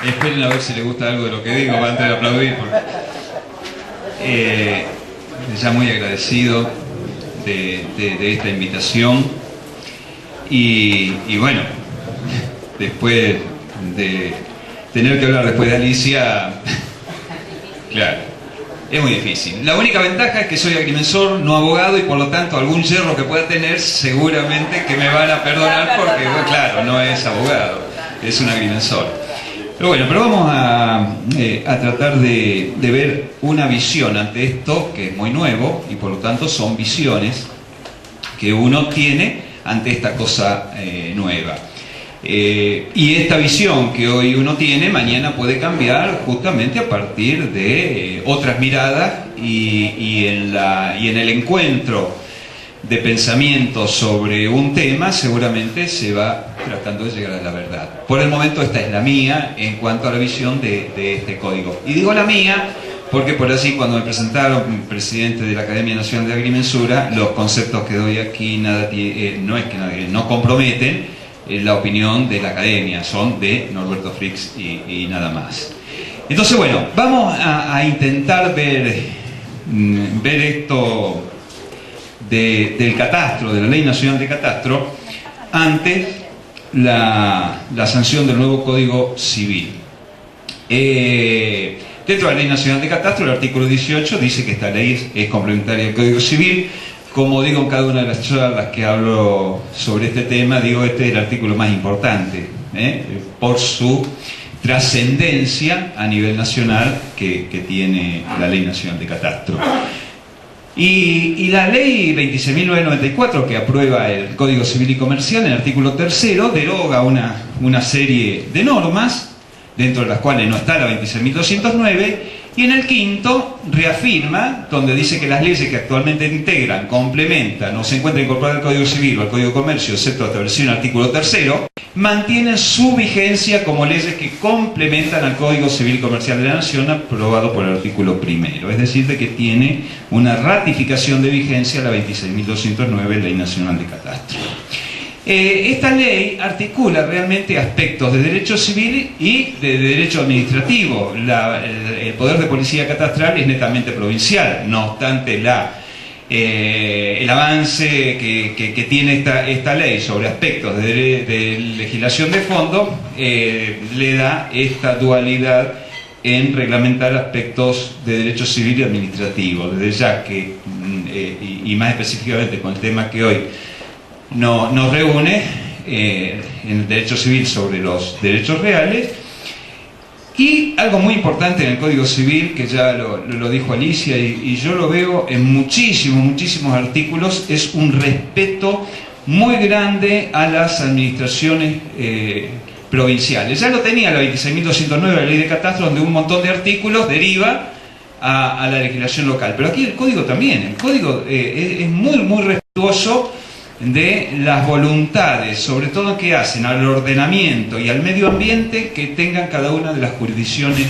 Esperen a ver si les gusta algo de lo que digo antes de aplaudir. Ya muy agradecido de esta invitación. Y bueno, después de tener que hablar después de Alicia, claro, es muy difícil. La única ventaja es que soy agrimensor, no abogado, y por lo tanto algún yerro que pueda tener seguramente que me van a perdonar porque, bueno, claro, no es abogado, es un agrimensor. Pero bueno, vamos a tratar de ver una visión ante esto que es muy nuevo y por lo tanto son visiones que uno tiene ante esta cosa nueva. Y esta visión que hoy uno tiene, mañana puede cambiar justamente a partir de otras miradas y en el encuentro de pensamientos sobre un tema seguramente se va tratando de llegar a la verdad. Por el momento esta es la mía en cuanto a la visión de este código. Y digo la mía porque por así cuando me presentaron presidente de la Academia Nacional de Agrimensura, los conceptos que doy aquí no comprometen la opinión de la Academia, son de Norberto Fricks y nada más. Entonces bueno, vamos a intentar ver esto del catastro, de la Ley Nacional de Catastro, ante la sanción del nuevo Código Civil. Dentro de la Ley Nacional de Catastro, el artículo 18 dice que esta ley es complementaria al Código Civil. Como digo en cada una de las charlas que hablo sobre este tema, digo este es el artículo más importante, por su trascendencia a nivel nacional que tiene la Ley Nacional de Catastro. Y la ley 26.994 que aprueba el Código Civil y Comercial, en el artículo 3º, deroga una serie de normas, dentro de las cuales no está la 26.209, y en el 5º reafirma, donde dice que las leyes que actualmente integran, complementan o se encuentran incorporadas al Código Civil o al Código de Comercio, excepto establecido en el artículo 3º, mantienen su vigencia como leyes que complementan al Código Civil y Comercial de la Nación aprobado por el artículo 1º. Es decir, de que tiene una ratificación de vigencia la 26.209, Ley Nacional de Catastro. Esta ley articula realmente aspectos de derecho civil y de derecho administrativo. El poder de policía catastral es netamente provincial, no obstante el avance que tiene esta ley sobre aspectos de legislación de fondo le da esta dualidad en reglamentar aspectos de derecho civil y administrativo. Desde ya que, y más específicamente con el tema que hoy nos reúne, en el derecho civil sobre los derechos reales, y algo muy importante en el Código Civil, que ya lo dijo Alicia, y yo lo veo en muchísimos artículos, es un respeto muy grande a las administraciones provinciales. Ya lo tenía la 26.209, la Ley de Catastro, donde un montón de artículos deriva a la legislación local, pero aquí el Código también. El Código es muy respetuoso de las voluntades, sobre todo que hacen al ordenamiento y al medio ambiente que tengan cada una de las jurisdicciones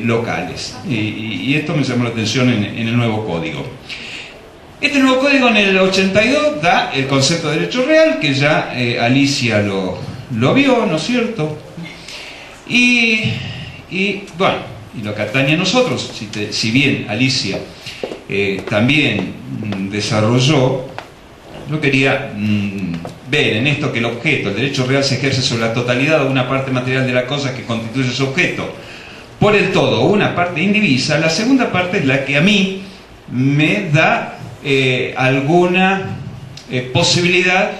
locales. Y esto me llamó la atención en el nuevo código. Este nuevo código en el 82 da el concepto de derecho real, que ya Alicia lo vio, ¿no es cierto? Y bueno, y lo que atañe a nosotros, si bien Alicia también desarrolló, yo quería ver en esto que el objeto, el derecho real, se ejerce sobre la totalidad o una parte material de la cosa que constituye su objeto, por el todo o una parte indivisa. La segunda parte es la que a mí me da alguna posibilidad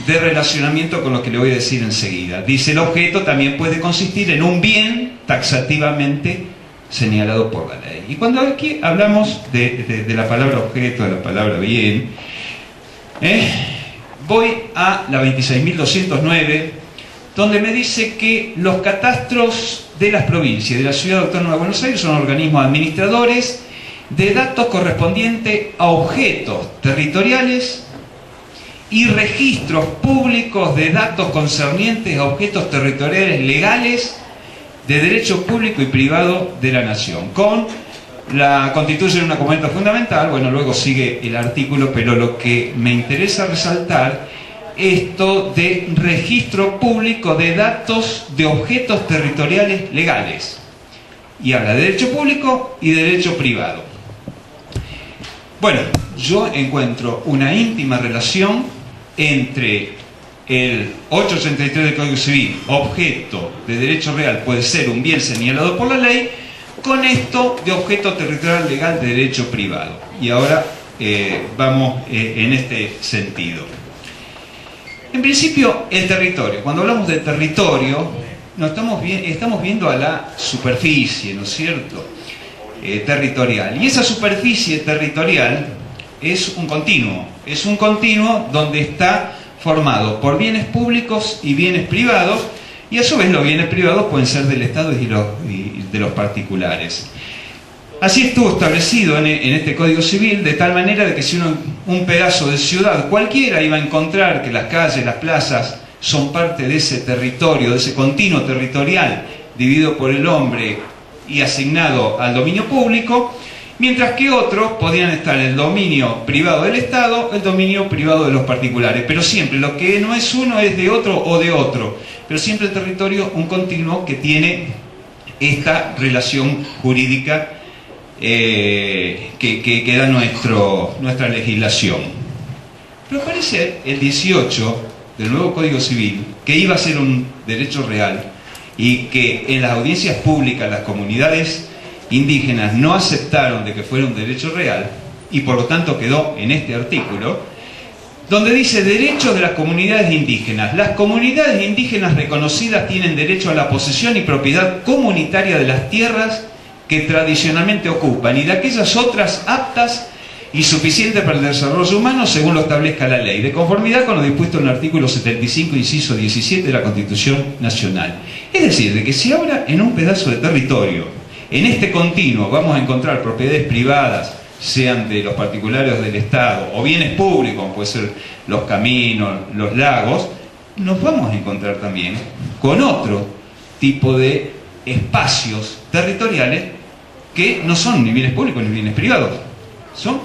de relacionamiento con lo que le voy a decir enseguida. Dice: el objeto también puede consistir en un bien taxativamente señalado por la ley. Y cuando aquí hablamos de la palabra objeto, de la palabra bien, voy a la 26.209, donde me dice que los catastros de las provincias de la Ciudad Autónoma de Buenos Aires son organismos administradores de datos correspondientes a objetos territoriales y registros públicos de datos concernientes a objetos territoriales legales de derecho público y privado de la Nación, constituyen un documento fundamental. Bueno, luego sigue el artículo, pero lo que me interesa resaltar esto de registro público de datos de objetos territoriales legales. Y habla de derecho público y de derecho privado. Bueno, yo encuentro una íntima relación entre el 883 del Código Civil, objeto de derecho real puede ser un bien señalado por la ley, con esto de objeto territorial legal de derecho privado. Y ahora vamos en este sentido. En principio, el territorio. Cuando hablamos de territorio, estamos viendo a la superficie, ¿no es cierto? Territorial. Y esa superficie territorial es un continuo donde está formado por bienes públicos y bienes privados, y a su vez los bienes privados pueden ser del Estado y de los particulares. Así estuvo establecido en este Código Civil, de tal manera de que si un pedazo de ciudad cualquiera iba a encontrar que las calles, las plazas son parte de ese territorio, de ese continuo territorial dividido por el hombre y asignado al dominio público, mientras que otros podían estar en el dominio privado del Estado, el dominio privado de los particulares. Pero siempre, lo que no es uno es de otro o de otro. Pero siempre el territorio, un continuo que tiene esta relación jurídica que da nuestra legislación. Pero aparece el 18 del nuevo Código Civil, que iba a ser un derecho real, y que en las audiencias públicas las comunidades indígenas no aceptaron de que fuera un derecho real, y por lo tanto quedó en este artículo, donde dice derechos de las comunidades indígenas. Las comunidades indígenas reconocidas tienen derecho a la posesión y propiedad comunitaria de las tierras que tradicionalmente ocupan y de aquellas otras aptas y suficientes para el desarrollo humano según lo establezca la ley, de conformidad con lo dispuesto en el artículo 75, inciso 17 de la Constitución Nacional. Es decir, de que si ahora en un pedazo de territorio, en este continuo, vamos a encontrar propiedades privadas, sean de los particulares o del Estado, o bienes públicos, como pueden ser los caminos, los lagos, nos vamos a encontrar también con otro tipo de espacios territoriales que no son ni bienes públicos ni bienes privados, son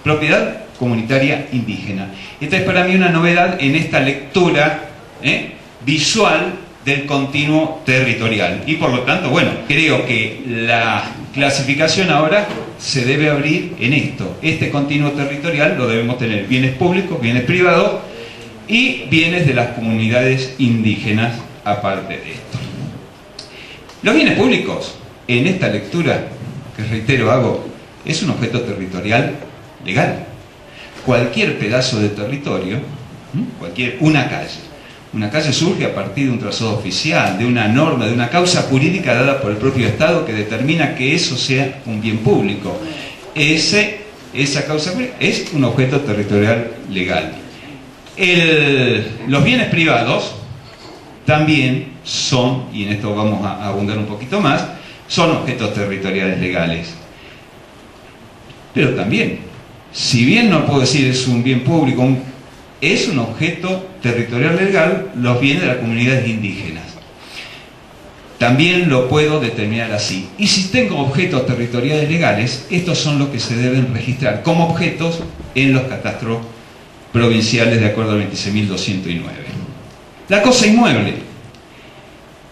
propiedad comunitaria indígena. Esta es para mí una novedad en esta lectura visual del continuo territorial. Y por lo tanto, bueno, creo que la clasificación ahora se debe abrir en esto. Este continuo territorial lo debemos tener bienes públicos, bienes privados y bienes de las comunidades indígenas aparte de esto. Los bienes públicos, en esta lectura, que reitero hago, es un objeto territorial legal. Cualquier pedazo de territorio, una calle surge a partir de un trazado oficial, de una norma, de una causa jurídica dada por el propio Estado que determina que eso sea un bien público. Esa causa jurídica es un objeto territorial legal. Los bienes privados también son, y en esto vamos a abundar un poquito más, son objetos territoriales legales. Pero también, si bien no puedo decir es un bien público, es un objeto territorial legal los bienes de las comunidades indígenas. También lo puedo determinar así. Y si tengo objetos territoriales legales, estos son los que se deben registrar como objetos en los catastros provinciales de acuerdo al 26.209. La cosa inmueble.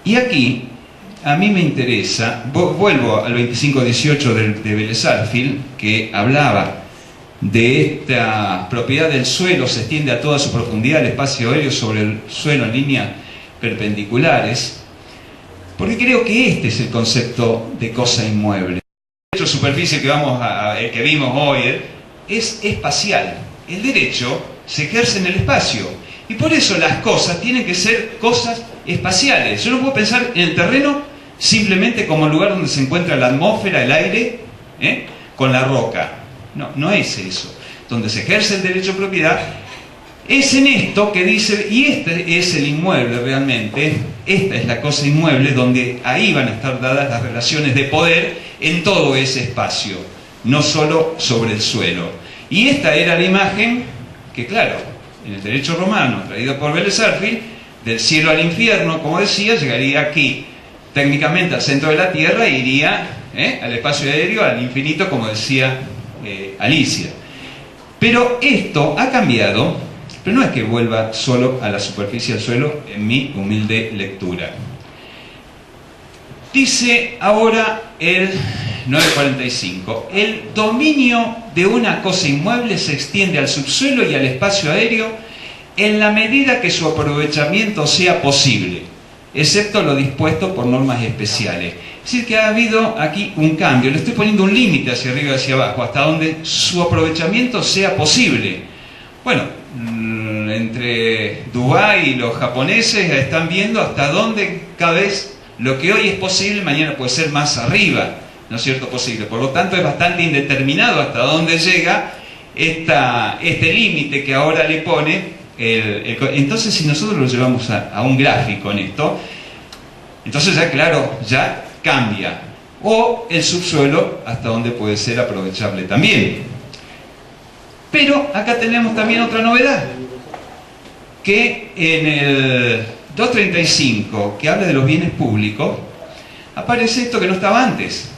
Y aquí, a mí me interesa, vuelvo al 2518 de Vélez Sarsfield, que hablaba de esta propiedad del suelo, se extiende a toda su profundidad el espacio aéreo sobre el suelo en líneas perpendiculares, porque creo que este es el concepto de cosa inmueble. El derecho de superficie que vimos hoy es espacial. El derecho se ejerce en el espacio y por eso las cosas tienen que ser cosas espaciales. Yo no puedo pensar en el terreno simplemente como el lugar donde se encuentra la atmósfera, el aire, con la roca. No es eso. Donde se ejerce el derecho de propiedad es en esto que dice, y este es el inmueble realmente, esta es la cosa inmueble, donde ahí van a estar dadas las relaciones de poder en todo ese espacio, no solo sobre el suelo. Y esta era la imagen que, claro, en el derecho romano, traído por Vélez Sarsfield, del cielo al infierno, como decía, llegaría aquí, técnicamente al centro de la Tierra, e iría al espacio aéreo, al infinito, como decía Alicia. Pero esto ha cambiado pero no es que vuelva solo a la superficie del suelo en mi humilde lectura. Dice ahora el 945, el dominio de una cosa inmueble se extiende al subsuelo y al espacio aéreo en la medida que su aprovechamiento sea posible, excepto lo dispuesto por normas especiales. Es decir, que ha habido aquí un cambio, le estoy poniendo un límite hacia arriba y hacia abajo, hasta donde su aprovechamiento sea posible. Bueno, entre Dubái y los japoneses están viendo hasta dónde cada vez lo que hoy es posible, mañana puede ser más arriba, ¿no es cierto? Posible. Por lo tanto, es bastante indeterminado hasta dónde llega este límite que ahora le pone. Entonces, si nosotros lo llevamos a un gráfico en esto, entonces ya, claro, ya cambia. O el subsuelo hasta donde puede ser aprovechable también. Pero acá tenemos también otra novedad, que en el 235, que habla de los bienes públicos, aparece esto que no estaba antes,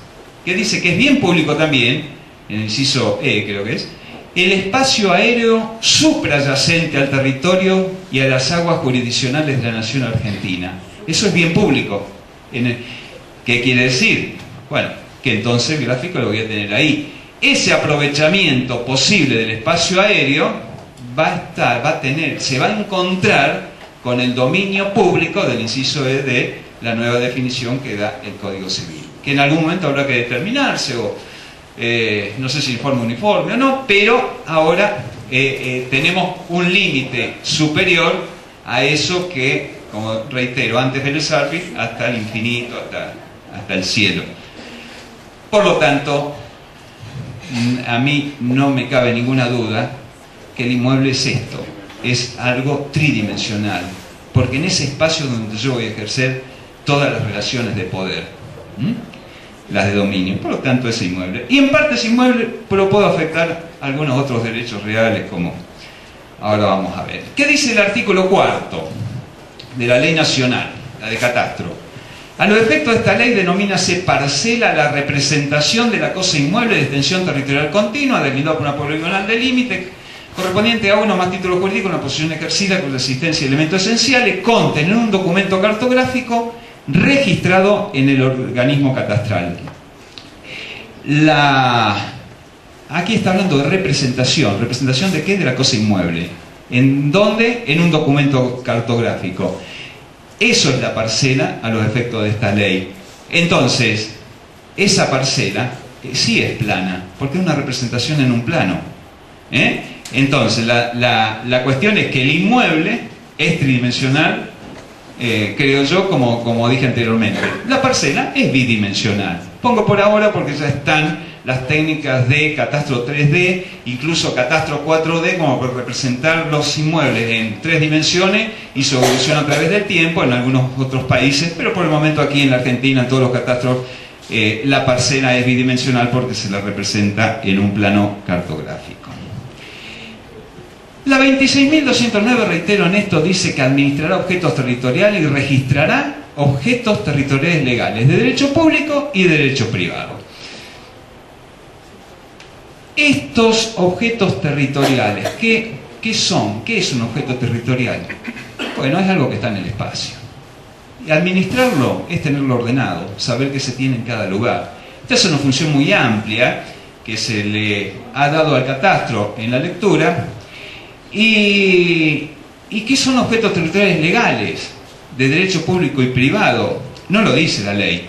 que dice que es bien público también, en el inciso E creo que es, el espacio aéreo suprayacente al territorio y a las aguas jurisdiccionales de la nación argentina. Eso es bien público. ¿Qué quiere decir? Bueno, que entonces el gráfico lo voy a tener ahí. Ese aprovechamiento posible del espacio aéreo se va a encontrar con el dominio público del inciso E de la nueva definición que da el Código Civil, que en algún momento habrá que determinarse, o no sé si en forma uniforme o no, pero ahora tenemos un límite superior a eso que, como reitero, antes del Sarfi, hasta el infinito, hasta el cielo. Por lo tanto, a mí no me cabe ninguna duda que el inmueble es esto, es algo tridimensional, porque en ese espacio donde yo voy a ejercer todas las relaciones de poder, las de dominio, por lo tanto es inmueble. Y en parte es inmueble, pero puede afectar algunos otros derechos reales, como ahora vamos a ver. ¿Qué dice el artículo 4 de la Ley Nacional, la de Catastro? A los efectos de esta ley denomínase parcela la representación de la cosa inmueble de extensión territorial continua, delimitado por una poligonal de límite, correspondiente a uno o más títulos jurídicos, una posición ejercida con la existencia de elementos esenciales, contener un documento cartográfico registrado en el organismo catastral. Aquí está hablando de representación. ¿Representación de qué? De la cosa inmueble. ¿En dónde? En un documento cartográfico. Eso es la parcela a los efectos de esta ley. Entonces, esa parcela sí es plana, porque es una representación en un plano. Entonces, la cuestión es que el inmueble es tridimensional, creo yo, como dije anteriormente. La parcela es bidimensional. Pongo por ahora porque ya están las técnicas de catastro 3D, incluso catastro 4D, como para representar los inmuebles en 3 dimensiones y su evolución a través del tiempo en algunos otros países, pero por el momento aquí en la Argentina, en todos los catastros, la parcela es bidimensional porque se la representa en un plano cartográfico. La 26.209, reitero en esto, dice que administrará objetos territoriales y registrará objetos territoriales legales de derecho público y de derecho privado. Estos objetos territoriales, ¿qué son? ¿Qué es un objeto territorial? Bueno, es algo que está en el espacio. Y administrarlo es tenerlo ordenado, saber qué se tiene en cada lugar. Esta es una función muy amplia que se le ha dado al catastro en la lectura. ¿Y qué son objetos territoriales legales de derecho público y privado? No lo dice la ley.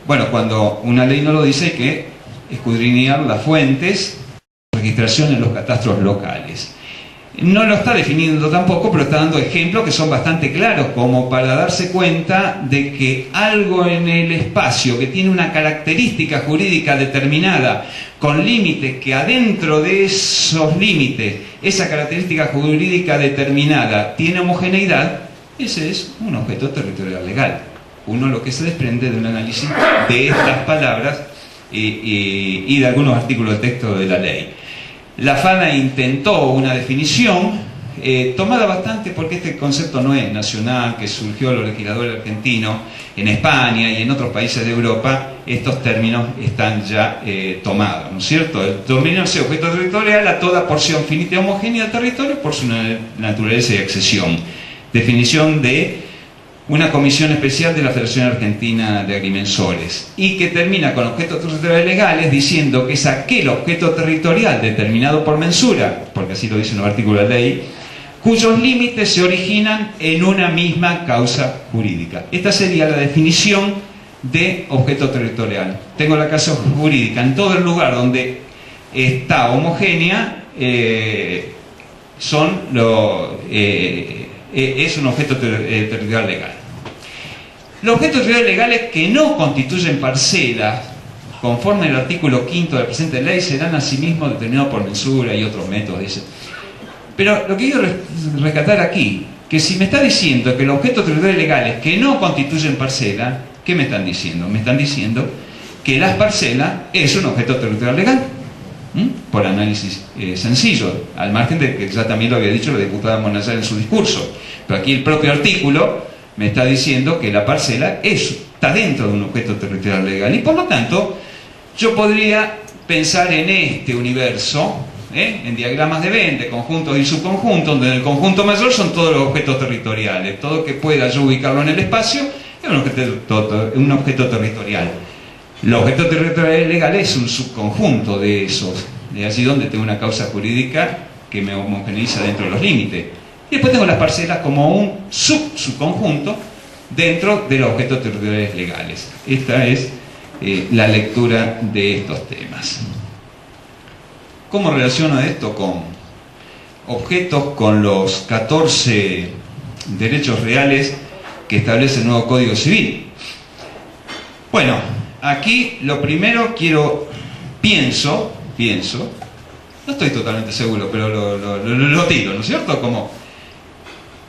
Bueno, cuando una ley no lo dice hay que escudriñar las fuentes de registración en los catastros locales. No lo está definiendo tampoco, pero está dando ejemplos que son bastante claros, como para darse cuenta de que algo en el espacio que tiene una característica jurídica determinada, con límites que adentro de esos límites, esa característica jurídica determinada tiene homogeneidad, ese es un objeto territorial legal. Uno lo que se desprende de un análisis de estas palabras y de algunos artículos de texto de la ley. La FANA intentó una definición tomada bastante porque este concepto no es nacional, que surgió los legisladores argentinos en España y en otros países de Europa. Estos términos están ya tomados, ¿no es cierto? El dominio es objeto territorial a toda porción finita y homogénea del territorio por su naturaleza y accesión. Definición de una comisión especial de la Federación Argentina de Agrimensores, y que termina con objetos territoriales legales diciendo que es aquel objeto territorial determinado por mensura, porque así lo dicen los artículos de la ley, cuyos límites se originan en una misma causa jurídica. Esta sería la definición de objeto territorial. Tengo la causa jurídica en todo el lugar donde está homogénea, es un objeto territorial legal. Los objetos territoriales legales que no constituyen parcelas, conforme al artículo 5 de la presente ley, serán asimismo determinados por mensura y otros métodos, dice. Pero lo que quiero rescatar aquí, que si me está diciendo que los objetos territoriales legales que no constituyen parcela, ¿qué me están diciendo? Me están diciendo que las parcelas es un objeto territorial legal. Por análisis sencillo, al margen de que ya también lo había dicho la diputada Monazar en su discurso. Pero aquí el propio artículo me está diciendo que la parcela está dentro de un objeto territorial legal, y por lo tanto yo podría pensar en este universo, en diagramas de Venn, de conjuntos y subconjuntos, donde en el conjunto mayor son todos los objetos territoriales. Todo que pueda yo ubicarlo en el espacio es un objeto territorial. El objeto territorial legal es un subconjunto de esos, de allí donde tengo una causa jurídica que me homogeneiza dentro de los límites. Y después tengo las parcelas como un subconjunto dentro de los objetos territoriales legales. Esta es la lectura de estos temas. ¿Cómo relaciono esto con objetos, con los 14 derechos reales que establece el nuevo Código Civil? Bueno, aquí lo primero pienso, no estoy totalmente seguro, pero lo tiro, ¿no es cierto? Como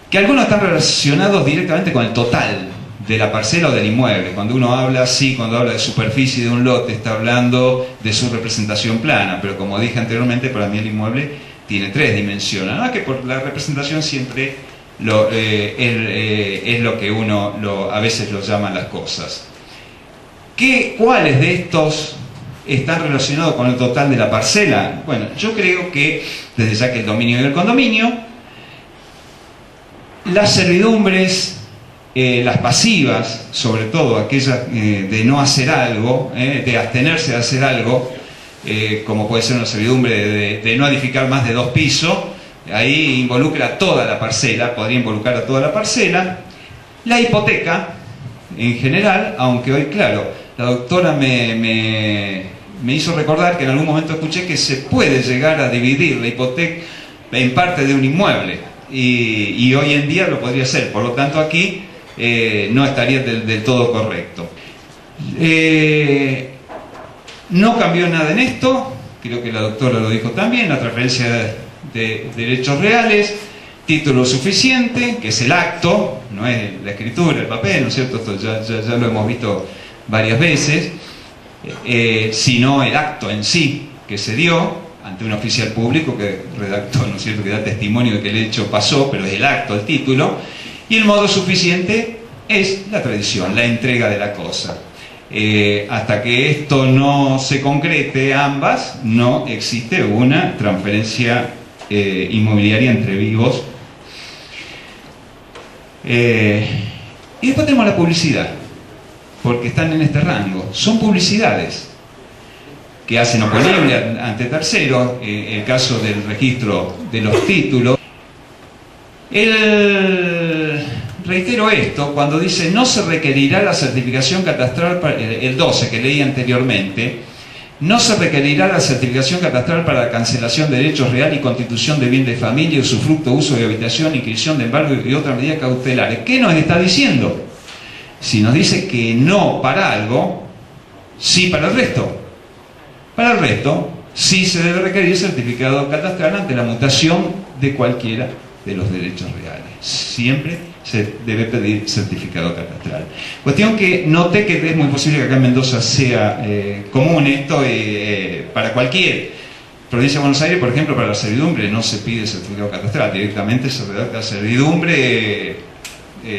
que algunos están relacionados directamente con el total de la parcela o del inmueble. Cuando uno habla, cuando habla de superficie de un lote, está hablando de su representación plana, pero como dije anteriormente, para mí el inmueble tiene 3 dimensiones, ¿no? Que por la representación siempre es lo que uno a veces lo llama las cosas. ¿Cuáles de estos están relacionados con el total de la parcela? Bueno, yo creo que, desde ya que el dominio y el condominio, las servidumbres, las pasivas, sobre todo aquellas de no hacer algo, de abstenerse de hacer algo, como puede ser una servidumbre de no edificar más de 2 pisos, ahí involucra toda la parcela, podría involucrar a toda la parcela. La hipoteca, en general, aunque hoy, claro, la doctora me hizo recordar que en algún momento escuché que se puede llegar a dividir la hipoteca en parte de un inmueble, y hoy en día lo podría hacer. Por lo tanto, aquí no estaría del todo correcto. No cambió nada en esto, creo que la doctora lo dijo también, la transferencia de derechos reales, título suficiente, que es el acto, no es la escritura, el papel, ¿no es cierto? Esto ya lo hemos visto varias veces, sino el acto en sí que se dio ante un oficial público que redactó, ¿no es cierto?, que da testimonio de que el hecho pasó, pero es el acto, el título. Y el modo suficiente es la tradición, la entrega de la cosa. Hasta que esto no se concrete ambas, no existe una transferencia inmobiliaria entre vivos. Y después tenemos la publicidad, porque están en este rango. Son publicidades que hacen oponible ante terceros, el caso del registro de los títulos. Reitero esto, cuando dice no se requerirá la certificación catastral, el 12 que leí anteriormente, no se requerirá la certificación catastral para la cancelación de derechos reales y constitución de bien de familia, usufructo, uso de habitación, inscripción de embargo y otras medidas cautelares. ¿Qué nos está diciendo? Si nos dice que no para algo, sí para el resto. Para el resto, sí se debe requerir certificado catastral ante la mutación de cualquiera de los derechos reales. Siempre se debe pedir certificado catastral. Cuestión que noté que es muy posible que acá en Mendoza sea común esto para cualquier Provincia de Buenos Aires, por ejemplo, para la servidumbre no se pide certificado catastral, directamente se redacta servidumbre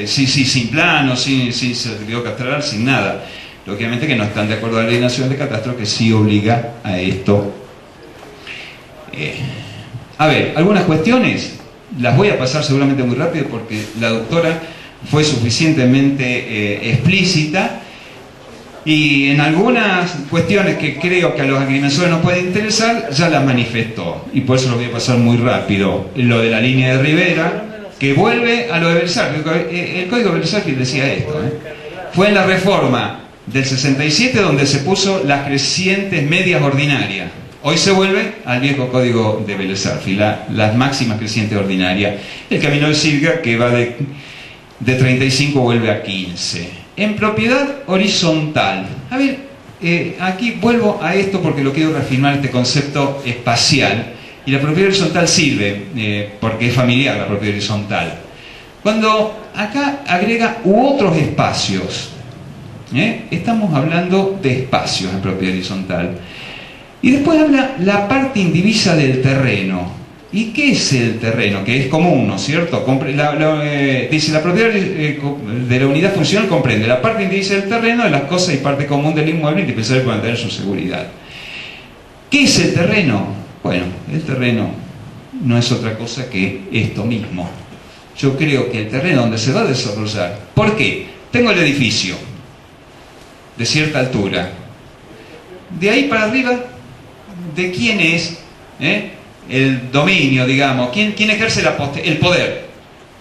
sin plano, sin certificado catastral, sin nada. Lógicamente que no están de acuerdo a la Ley Nacional de Catastro, que sí obliga a esto. A ver, algunas cuestiones las voy a pasar seguramente muy rápido porque la doctora fue suficientemente explícita, y en algunas cuestiones que creo que a los agrimensores nos pueden interesar ya las manifestó, y por eso lo voy a pasar muy rápido. Lo de la línea de Rivera, que vuelve a lo de Bersaki. El Código de Bersaki decía esto, fue en la reforma del 67 donde se puso las crecientes medias ordinarias. Hoy se vuelve al viejo código de Bersaki, las máximas crecientes ordinarias. El camino de Silga, que va de 35 vuelve a 15. En propiedad horizontal. A ver, aquí vuelvo a esto porque lo quiero reafirmar, este concepto espacial. Y la propiedad horizontal sirve, porque es familiar la propiedad horizontal. Cuando acá agrega u otros espacios, estamos hablando de espacios en propiedad horizontal. Y después habla la parte indivisa del terreno. ¿Y qué es el terreno? Que es común, ¿no es cierto? Dice, la propiedad de la unidad funcional comprende la parte indivisa del terreno, de las cosas y parte común del inmueble, indispensables para mantener su seguridad. ¿Qué es el terreno? Bueno, el terreno no es otra cosa que esto mismo. Yo creo que el terreno donde se va a desarrollar. ¿Por qué? Tengo el edificio de cierta altura. De ahí para arriba, ¿de quién es el dominio, digamos? ¿Quién ejerce el poder?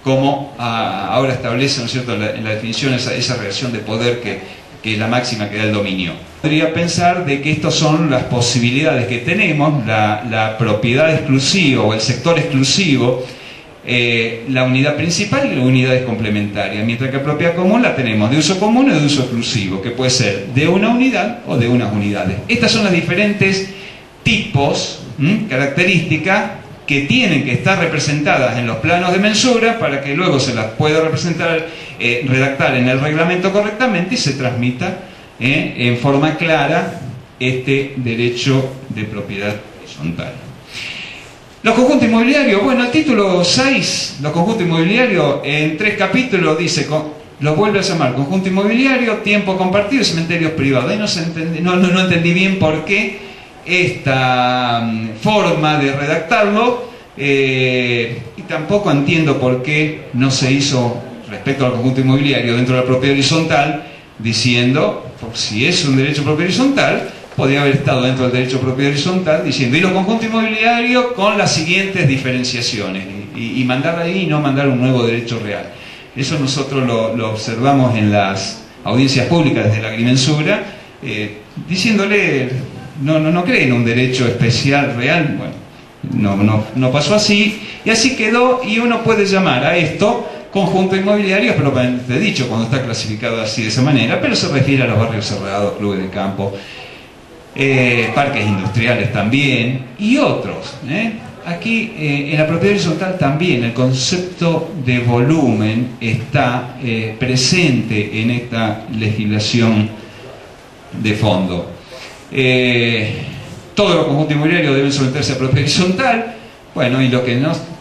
Como ahora establece, ¿no es cierto?, en la definición esa relación de poder que es la máxima que da el dominio. Podría pensar de que estas son las posibilidades que tenemos, la propiedad exclusiva o el sector exclusivo, la unidad principal y las unidades complementarias, mientras que la propiedad común la tenemos de uso común y de uso exclusivo, que puede ser de una unidad o de unas unidades. Estas son las diferentes tipos, características que tienen que estar representadas en los planos de mensura para que luego se las pueda representar, redactar en el reglamento correctamente y se transmita en forma clara este derecho de propiedad horizontal. Los conjuntos inmobiliarios, bueno, el título 6, los conjuntos inmobiliarios, en 3 capítulos dice, lo vuelve a llamar conjunto inmobiliario, tiempo compartido y cementerios privados. Ahí no entendí bien por qué esta forma de redactarlo, y tampoco entiendo por qué no se hizo respecto al conjunto inmobiliario dentro de la propiedad horizontal, diciendo, si es un derecho de propiedad horizontal, podría haber estado dentro del derecho de propiedad horizontal diciendo, y los conjuntos inmobiliarios con las siguientes diferenciaciones, y mandar ahí y no mandar un nuevo derecho real. Eso nosotros lo observamos en las audiencias públicas desde la agrimensura, diciéndole, no creen un derecho especial real. Bueno, no pasó así, y así quedó, y uno puede llamar a esto conjunto inmobiliario, es propiamente dicho cuando está clasificado así de esa manera, pero se refiere a los barrios cerrados, clubes de campo, parques industriales también, y otros. Aquí en la propiedad horizontal también el concepto de volumen está presente en esta legislación de fondo. Todos los conjuntos inmobiliarios deben someterse a propiedad horizontal. Bueno, y lo que no...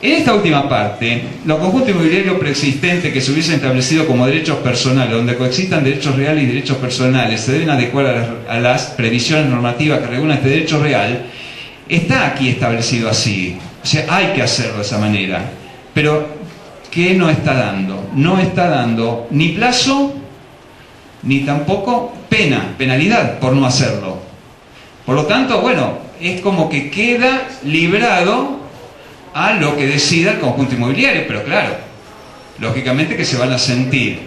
En esta última parte, los conjuntos inmobiliarios preexistentes que se hubiesen establecido como derechos personales, donde coexistan derechos reales y derechos personales, se deben adecuar a las previsiones normativas que regulan este derecho real. Está aquí establecido así, o sea, hay que hacerlo de esa manera, pero ¿qué no está dando? No está dando ni plazo, ni tampoco penalidad por no hacerlo. Por lo tanto, bueno, es como que queda librado a lo que decida el conjunto inmobiliario, pero claro, lógicamente que se van a sentir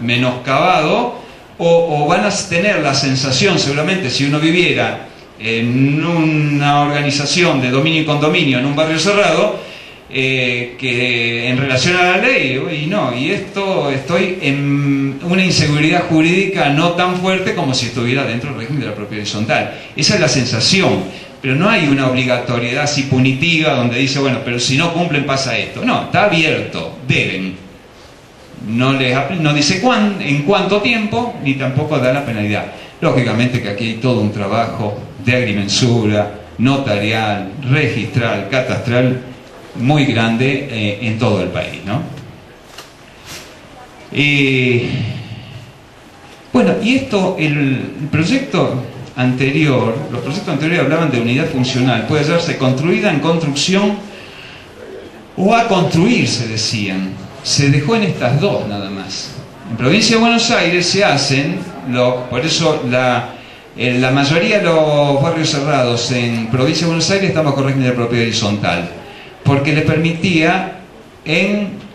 menoscabados o van a tener la sensación, seguramente, si uno viviera en una organización de dominio y condominio en un barrio cerrado, que en relación a la ley, y esto estoy en una inseguridad jurídica no tan fuerte como si estuviera dentro del régimen de la propiedad horizontal. Esa es la sensación, pero no hay una obligatoriedad así punitiva donde dice, bueno, pero si no cumplen pasa esto. No, está abierto, deben. No dice en cuánto tiempo, ni tampoco da la penalidad. Lógicamente que aquí hay todo un trabajo de agrimensura, notarial, registral, catastral muy grande en todo el país, ¿no? Bueno, y esto, el proyecto anterior, los proyectos anteriores hablaban de unidad funcional, puede hallarse construida en construcción o a construirse, decían. Se dejó en estas dos nada más. En Provincia de Buenos Aires se hacen, por eso la mayoría de los barrios cerrados en Provincia de Buenos Aires están bajo régimen de propiedad horizontal, porque les permitía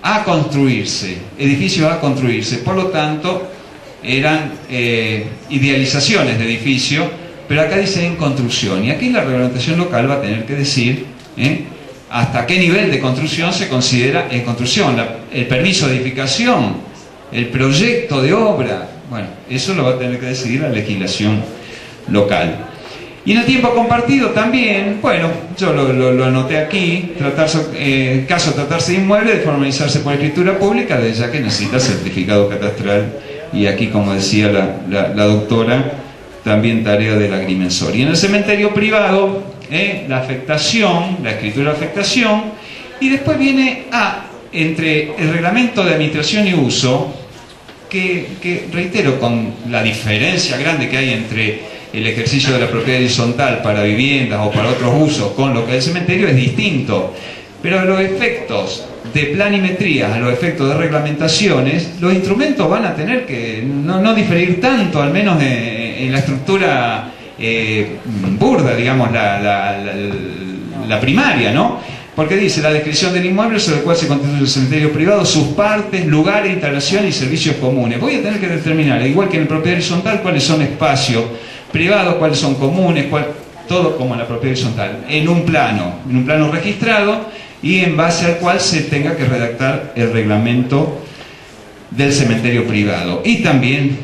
a construirse, edificios a construirse, por lo tanto eran idealizaciones de edificio, pero acá dice en construcción, y aquí la reglamentación local va a tener que decir hasta qué nivel de construcción se considera en construcción, el permiso de edificación, el proyecto de obra, bueno, eso lo va a tener que decidir la legislación local. Y en el tiempo compartido también, bueno, yo lo anoté aquí, caso tratarse de inmueble, de formalizarse por escritura pública, de ya que necesita certificado catastral, y aquí, como decía la doctora, también tarea del agrimensor. Y en el cementerio privado, la afectación, la escritura de afectación, y después viene entre el reglamento de administración y uso, que reitero, con la diferencia grande que hay entre el ejercicio de la propiedad horizontal para viviendas o para otros usos con lo que es el cementerio, es distinto. Pero a los efectos de planimetría, a los efectos de reglamentaciones, los instrumentos van a tener que no diferir tanto, al menos en la estructura burda, digamos, la primaria, ¿no? Porque dice la descripción del inmueble sobre el cual se constituye el cementerio privado, sus partes, lugares, instalaciones y servicios comunes. Voy a tener que determinar, igual que en el propiedad horizontal, cuáles son espacios privados, cuáles son comunes, todo como en la propiedad horizontal, en un plano registrado, y en base al cual se tenga que redactar el reglamento del cementerio privado. Y también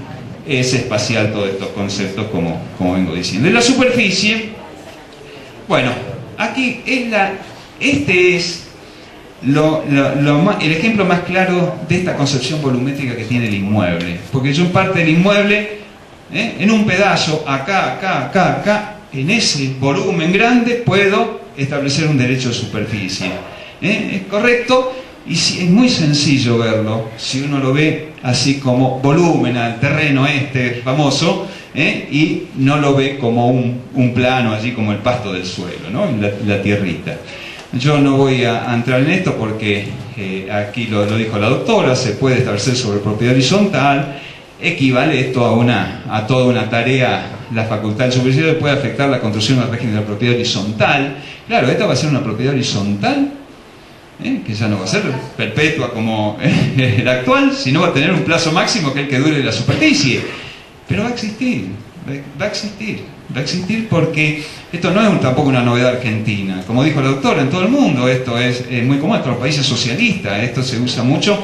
es espacial todos estos conceptos, como vengo diciendo. En la superficie, bueno, aquí este es el ejemplo más claro de esta concepción volumétrica que tiene el inmueble. Porque yo en parte del inmueble, en un pedazo, acá, en ese volumen grande, puedo establecer un derecho de superficie. Es correcto, y es muy sencillo verlo, si uno lo ve así como volumen al terreno famoso, y no lo ve como un plano allí como el pasto del suelo, ¿no? La tierrita. Yo no voy a entrar en esto porque aquí lo dijo la doctora, se puede establecer sobre propiedad horizontal, equivale esto a toda una tarea. La facultad del supervisor puede afectar la construcción del régimen de la propiedad horizontal. Claro, esta va a ser una propiedad horizontal, que ya no va a ser perpetua como la actual, sino va a tener un plazo máximo que es el que dure la superficie. Pero va a existir porque esto no es tampoco una novedad argentina. Como dijo la doctora, en todo el mundo esto es muy común, en los países socialistas esto se usa mucho,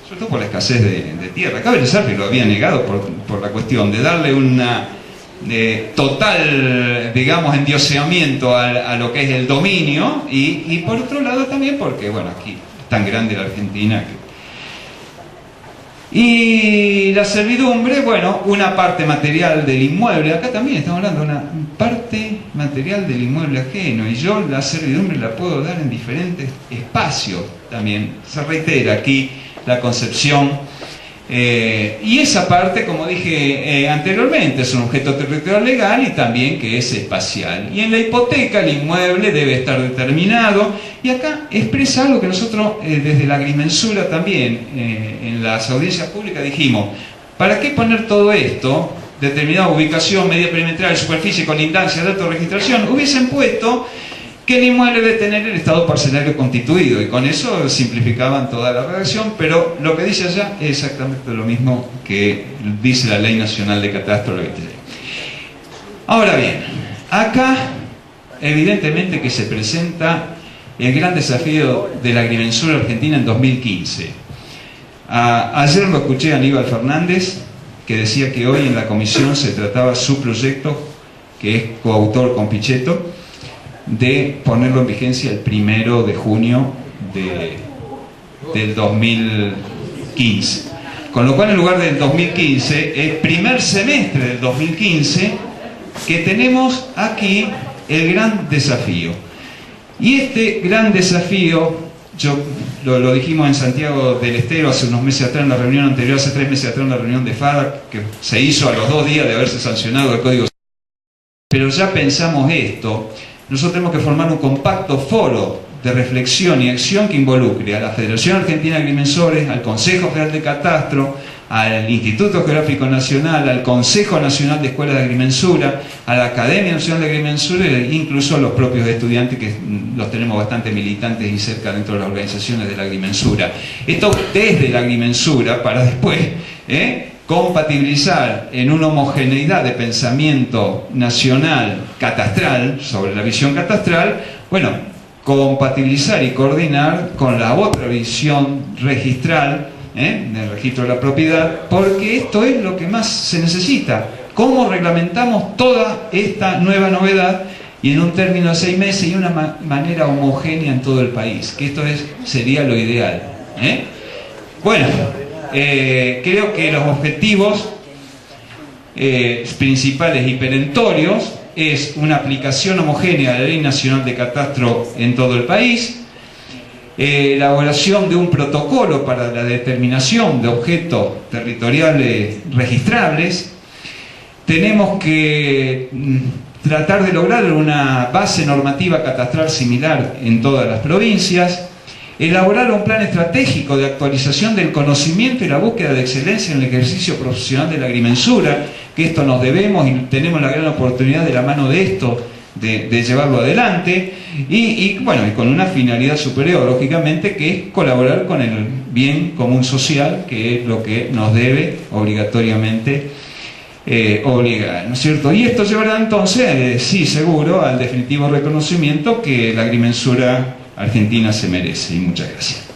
sobre todo por la escasez de tierra. Acá Vélez Arfield lo había negado por la cuestión de darle una total, digamos, endioseamiento a lo que es el dominio, y por otro lado también porque, bueno, aquí es tan grande la Argentina y la servidumbre, bueno, una parte material del inmueble, acá también estamos hablando de una parte material del inmueble ajeno, y yo la servidumbre la puedo dar en diferentes espacios también. Se reitera aquí la concepción, y esa parte, como dije anteriormente, es un objeto territorial legal y también que es espacial. Y en la hipoteca el inmueble debe estar determinado, y acá expresa algo que nosotros desde la agrimensura también en las audiencias públicas dijimos: ¿para qué poner todo esto? Determinada ubicación, medida perimetral, superficie, colindancia, datos de registración. Hubiesen puesto que el inmueble debe tener el estado parcelario constituido, y con eso simplificaban toda la redacción, pero lo que dice allá es exactamente lo mismo que dice la Ley Nacional de Catastro, la 26. Ahora bien, acá evidentemente que se presenta el gran desafío de la agrimensura argentina en 2015. Ayer lo escuché a Aníbal Fernández, que decía que hoy en la comisión se trataba su proyecto, que es coautor con Pichetto, de ponerlo en vigencia el 1 de junio del 2015. Con lo cual, en lugar del 2015, el primer semestre del 2015, que tenemos aquí el gran desafío. Y este gran desafío, lo dijimos en Santiago del Estero hace unos meses atrás en la reunión anterior, hace 3 meses atrás en la reunión de FADAC, que se hizo a los 2 días de haberse sancionado el Código. Pero ya pensamos esto, nosotros tenemos que formar un compacto foro de reflexión y acción que involucre a la Federación Argentina de Agrimensores, al Consejo Federal de Catastro, al Instituto Geográfico Nacional, al Consejo Nacional de Escuelas de Agrimensura, a la Academia Nacional de Agrimensura e incluso a los propios estudiantes, que los tenemos bastante militantes y cerca dentro de las organizaciones de la agrimensura. Esto desde la agrimensura para después compatibilizar en una homogeneidad de pensamiento nacional catastral, sobre la visión catastral, bueno, compatibilizar y coordinar con la otra visión registral, del registro de la propiedad, porque esto es lo que más se necesita. ¿Cómo reglamentamos toda esta nueva novedad y en un término de 6 meses y una manera homogénea en todo el país? Que esto sería lo ideal. Bueno, creo que los objetivos principales y perentorios es una aplicación homogénea de la Ley Nacional de Catastro en todo el país, elaboración de un protocolo para la determinación de objetos territoriales registrables. Tenemos que tratar de lograr una base normativa catastral similar en todas las provincias, elaborar un plan estratégico de actualización del conocimiento y la búsqueda de excelencia en el ejercicio profesional de la agrimensura, que esto nos debemos y tenemos la gran oportunidad de la mano de esto, de llevarlo adelante, y bueno, y con una finalidad superior, lógicamente, que es colaborar con el bien común social, que es lo que nos debe obligatoriamente obligar, ¿no es cierto? Y esto llevará entonces, sí, seguro, al definitivo reconocimiento que la agrimensura argentina se merece. Y muchas gracias.